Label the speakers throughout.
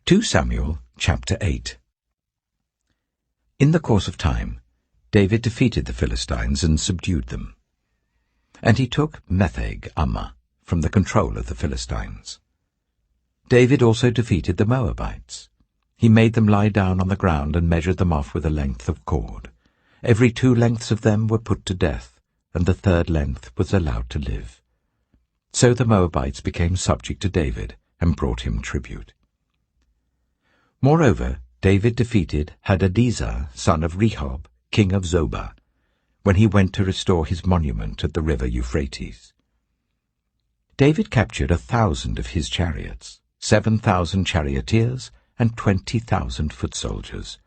Speaker 1: 2 Samuel chapter 8. In the course of time, David defeated the Philistines and subdued them. And he took Metheg-Ammah from the control of the Philistines. David also defeated the Moabites. He made them lie down on the ground and measured them off with a length of cord. Every 2 lengths of them were put to death, and the 3rd length was allowed to live. So the Moabites became subject to David and brought him tribute. Moreover, David defeated Hadadezer, son of Rehob, king of Zobah, when he went to restore his monument at the river Euphrates. David captured 1,000 of his chariots, 7,000 charioteers, and 20,000 foot soldiers.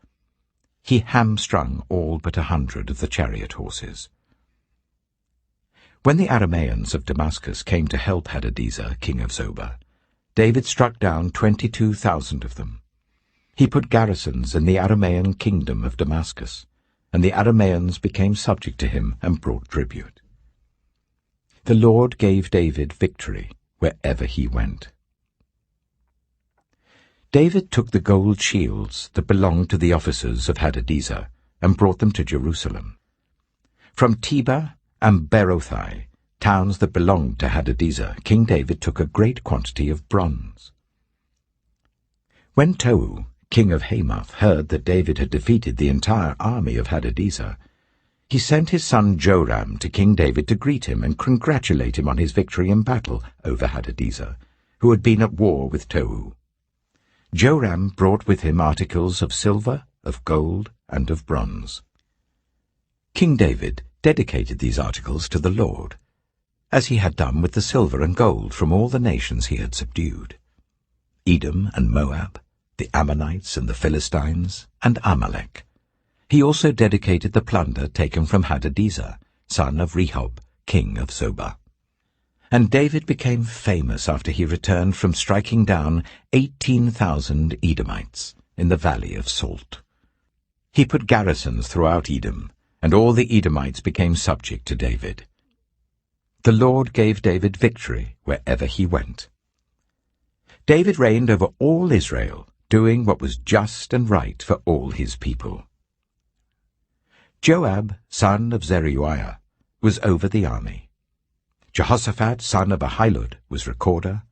Speaker 1: He hamstrung all but 100 of the chariot horses. When the Arameans of Damascus came to help Hadadezer, king of Zobah, David struck down 22,000 of them. He put garrisons in the Aramean kingdom of Damascus, and the Arameans became subject to him and brought tribute. The Lord gave David victory wherever he went. David took the gold shields that belonged to the officers of Hadadezer and brought them to Jerusalem. From Tebah and Berothai, towns that belonged to Hadadezer, King David took a great quantity of bronze. When Tou, king of Hamath, heard that David had defeated the entire army of Hadadezer, he sent his son Joram to King David to greet him and congratulate him on his victory in battle over Hadadezer, who had been at war with Tou. Joram brought with him articles of silver, of gold, and of bronze. King David dedicated these articles to the Lord, as he had done with the silver and gold from all the nations he had subdued: Edom and Moab, the Ammonites and the Philistines, and Amalek. He also dedicated the plunder taken from Hadadezer, son of Rehob, king of Zobah. And David became famous after he returned from striking down 18,000 Edomites in the valley of Salt. He put garrisons throughout Edom, and all the Edomites became subject to David. The Lord gave David victory wherever he went. David reigned over all Israel, doing what was just and right for all his people. Joab, son of Zeruiah, was over the army. Jehoshaphat, son of Ahilud, was recorder.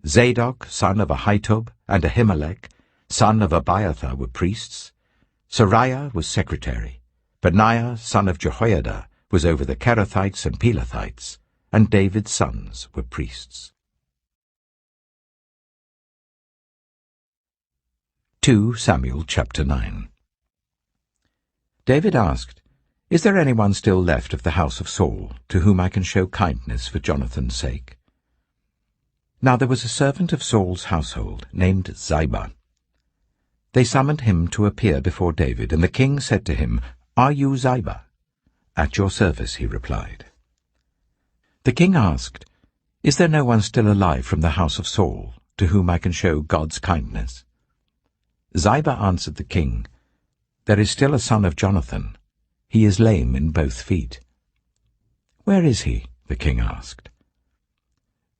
Speaker 1: Zadok, son of Ahitub, and Ahimelech, son of Abiathar, were priests. Sariah was secretary. Benaiah, son of Jehoiada, was over the Kerethites and Pelethites, and David's sons were priests. 2 Samuel chapter 9. David asked, "Is there anyone still left of the house of Saul, to whom I can show kindness for Jonathan's sake?" Now there was a servant of Saul's household named Ziba. They summoned him to appear before David, and the king said to him, "Are you Ziba?" "At your service," he replied. The king asked, "Is there no one still alive from the house of Saul, to whom I can show God's kindness?" Ziba answered the king, "There is still a son of Jonathan. He is lame in both feet." "Where is he?" the king asked.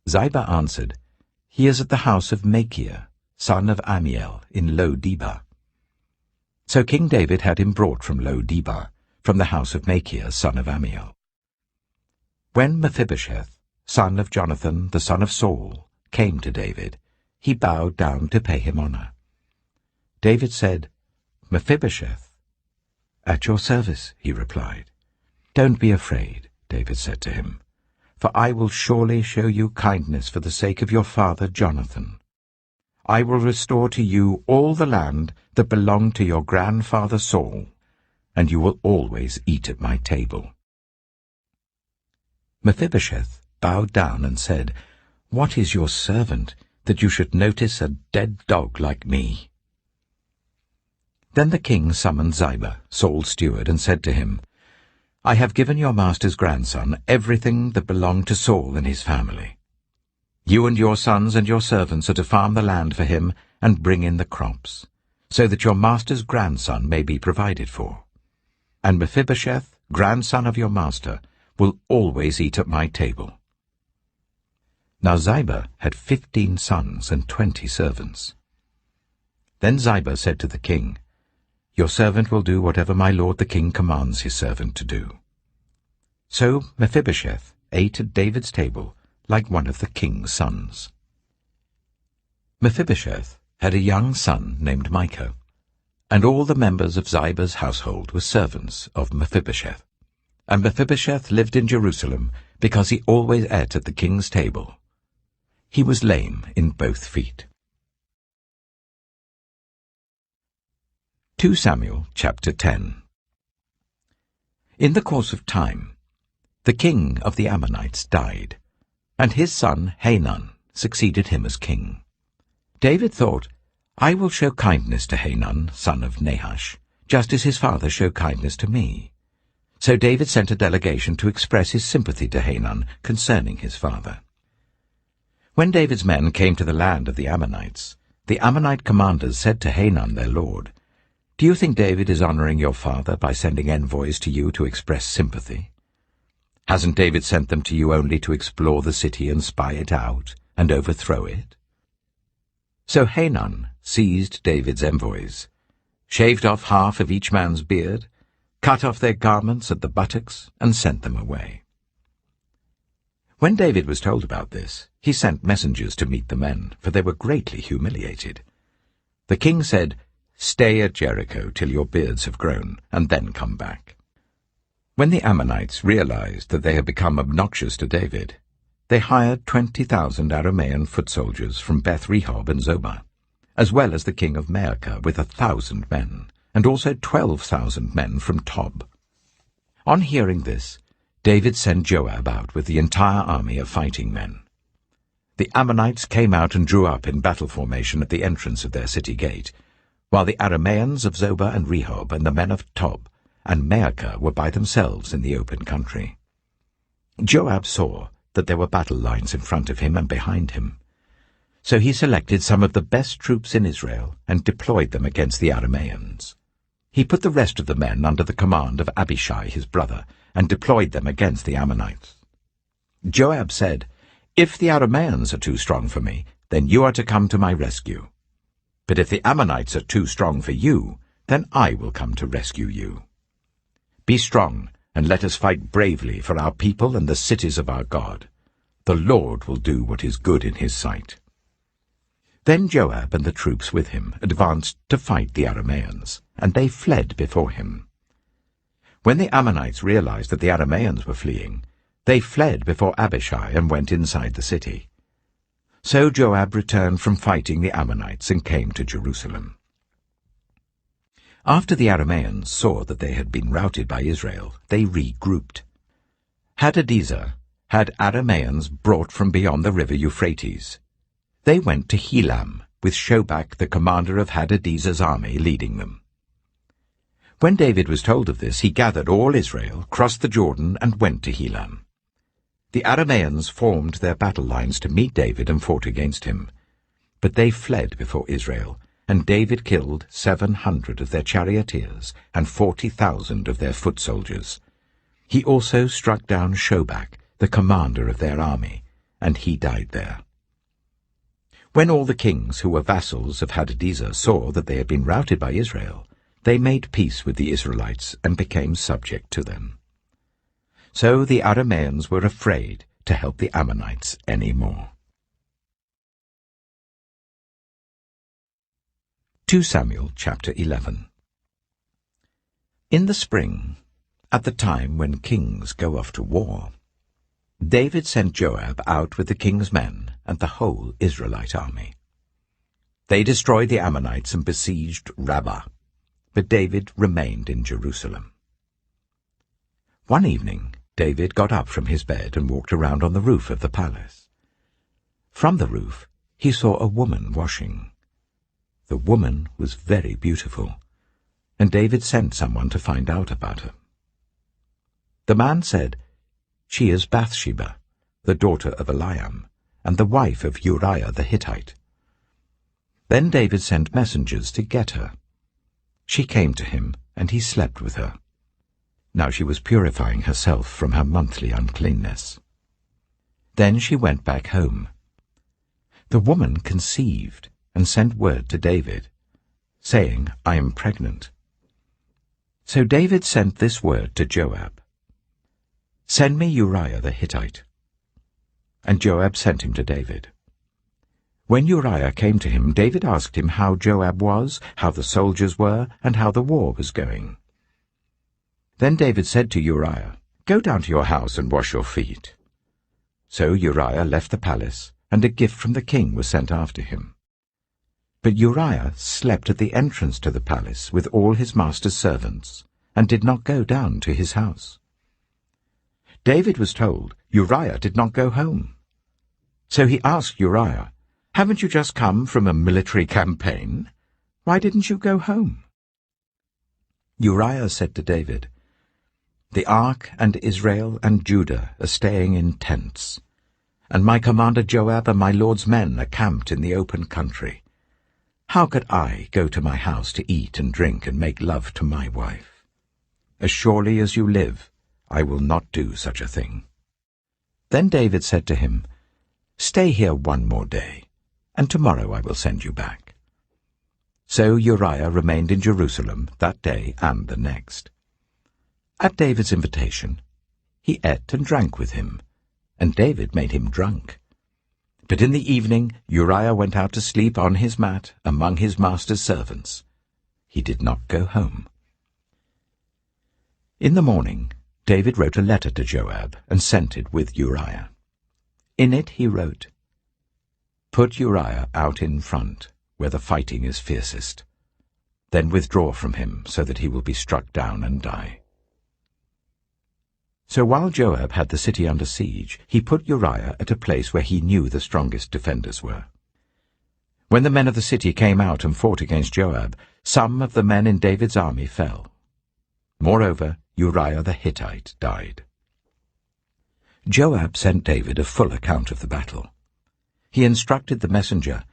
Speaker 1: Ziba answered, "He is at the house of Machir, son of Ammiel, in Lo-Debar." So King David had him brought from Lo-Debar, from the house of Machir, son of Ammiel. When Mephibosheth, son of Jonathan, the son of Saul, came to David, he bowed down to pay him honor. David said, "Mephibosheth." "At your service," he replied. "Don't be afraid," David said to him, "for I will surely show you kindness for the sake of your father Jonathan. I will restore to you all the land that belonged to your grandfather Saul, and you will always eat at my table." Mephibosheth bowed down and said, "What is your servant, that you should notice a dead dog like me?" Then the king summoned Ziba, Saul's steward, and said to him, "I have given your master's grandson everything that belonged to Saul and his family. You and your sons and your servants are to farm the land for him and bring in the crops, so that your master's grandson may be provided for. And Mephibosheth, grandson of your master, will always eat at my table." Now Ziba had 15 sons and 20 servants. Then Ziba said to the king, "Your servant will do whatever my lord the king commands his servant to do." So Mephibosheth ate at David's table like one of the king's sons. Mephibosheth had a young son named Micah, and all the members of Ziba's household were servants of Mephibosheth. And Mephibosheth lived in Jerusalem because he always ate at the king's table. He was lame in both feet. 2 Samuel chapter 10. In the course of time, the king of the Ammonites died, and his son Hanun succeeded him as king. David thought, "I will show kindness to Hanun, son of Nahash, just as his father showed kindness to me." So David sent a delegation to express his sympathy to Hanun concerning his father. When David's men came to the land of the Ammonites, the Ammonite commanders said to Hanun their lord, "Do you think David is honoring your father by sending envoys to you to express sympathy? Hasn't David sent them to you only to explore the city and spy it out and overthrow it?" So Hanun seized David's envoys, shaved off half of each man's beard, cut off their garments at the buttocks, and sent them away. When David was told about this, he sent messengers to meet the men, for they were greatly humiliated. The king said, "Stay at Jericho till your beards have grown, and then come back." When the Ammonites realized that they had become obnoxious to David, they hired 20,000 Aramean foot soldiers from Beth-rehob and Zobah, as well as the king of Maacah with 1,000 men, and also 12,000 men from Tob. On hearing this, David sent Joab out with the entire army of fighting men. The Ammonites came out and drew up in battle formation at the entrance of their city gate, while the Arameans of Zobah and Rehob and the men of Tob and Maacah were by themselves in the open country. Joab saw that there were battle lines in front of him and behind him. So he selected some of the best troops in Israel and deployed them against the Arameans. He put the rest of the men under the command of Abishai his brother, and deployed them against the Ammonites. Joab said, "If the Arameans are too strong for me, then you are to come to my rescue. But if the Ammonites are too strong for you, then I will come to rescue you. Be strong, and let us fight bravely for our people and the cities of our God. The Lord will do what is good in his sight." Then Joab and the troops with him advanced to fight the Arameans, and they fled before him. When the Ammonites realized that the Arameans were fleeing, they fled before Abishai and went inside the city. So Joab returned from fighting the Ammonites and came to Jerusalem. After the Arameans saw that they had been routed by Israel, they regrouped. Hadadezer had Arameans brought from beyond the river Euphrates. They went to Helam, with Shobach the commander of Hadadezer's army leading them. When David was told of this, he gathered all Israel, crossed the Jordan, and went to Helam. The Arameans formed their battle lines to meet David and fought against him. But they fled before Israel, and David killed 700 of their charioteers and 40,000 of their foot soldiers. He also struck down Shobach, the commander of their army, and he died there. When all the kings who were vassals of Hadadezer saw that they had been routed by Israel, they made peace with the Israelites and became subject to them. So the Arameans were afraid to help the Ammonites any more. 2 Samuel chapter 11. In the spring, at the time when kings go off to war, David sent Joab out with the king's men and the whole Israelite army. They destroyed the Ammonites and besieged Rabbah, but David remained in Jerusalem. One evening, David got up from his bed and walked around on the roof of the palace. From the roof, he saw a woman washing. The woman was very beautiful, and David sent someone to find out about her. The man said, "She is Bathsheba, the daughter of Eliam, and the wife of Uriah the Hittite." Then David sent messengers to get her. She came to him, and he slept with her. Now she was purifying herself from her monthly uncleanness. Then she went back home. The woman conceived and sent word to David, saying, I am pregnant. So David sent this word to Joab, Send me Uriah the Hittite. And Joab sent him to David. When Uriah came to him, David asked him how Joab was, how the soldiers were, and how the war was going. Then David said to Uriah, Go down to your house and wash your feet. So Uriah left the palace, and a gift from the king was sent after him. But Uriah slept at the entrance to the palace with all his master's servants, and did not go down to his house. David was told Uriah did not go home. So he asked Uriah, Haven't you just come from a military campaign? Why didn't you go home? Uriah said to David, The ark and Israel and Judah are staying in tents, and my commander Joab and my lord's men are camped in the open country. How could I go to my house to eat and drink and make love to my wife? As surely as you live, I will not do such a thing. Then David said to him, Stay here one more day, and tomorrow I will send you back. So Uriah remained in Jerusalem that day and the next. At David's invitation, he ate and drank with him, and David made him drunk. But in the evening Uriah went out to sleep on his mat among his master's servants. He did not go home. In the morning David wrote a letter to Joab and sent it with Uriah. In it he wrote, Put Uriah out in front, where the fighting is fiercest. Then withdraw from him, so that he will be struck down and die. So while Joab had the city under siege, he put Uriah at a place where he knew the strongest defenders were. When the men of the city came out and fought against Joab, some of the men in David's army fell. Moreover, Uriah the Hittite died. Joab sent David a full account of the battle. He instructed the messenger,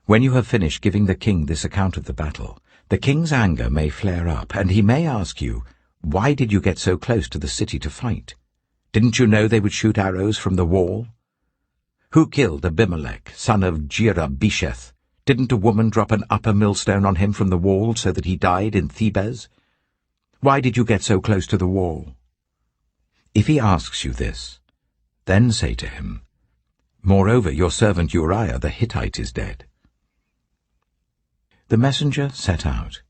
Speaker 1: When you have finished giving the king this account of the battle, the king's anger may flare up, and he may ask you, Why did you get so close to the city to fight? Didn't you know they would shoot arrows from the wall? Who killed Abimelech, son of Jerubesheth? Didn't a woman drop an upper millstone on him from the wall so that he died in Thebez? Why did you get so close to the wall? If he asks you this, then say to him, Moreover, your servant Uriah the Hittite is dead. The messenger set out,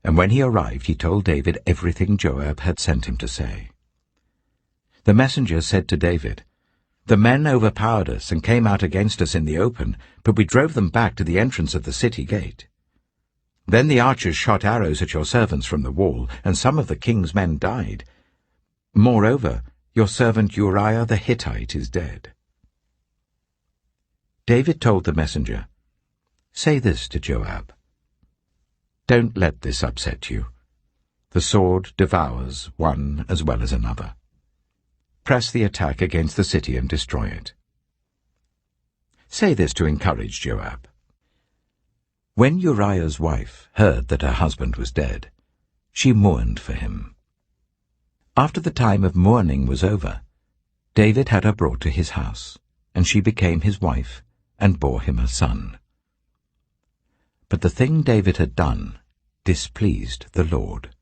Speaker 1: and when he arrived he told David everything Joab had sent him to say. The messenger said to David, The men overpowered us and came out against us in the open, but we drove them back to the entrance of the city gate. Then the archers shot arrows at your servants from the wall, and some of the king's men died. Moreover, your servant Uriah the Hittite is dead. David told the messenger, Say this to Joab, Don't let this upset you. The sword devours one as well as another. Press the attack against the city and destroy it. Say this to encourage Joab. When Uriah's wife heard that her husband was dead, she mourned for him. After the time of mourning was over, David had her brought to his house, and she became his wife and bore him a son. But the thing David had done displeased the Lord.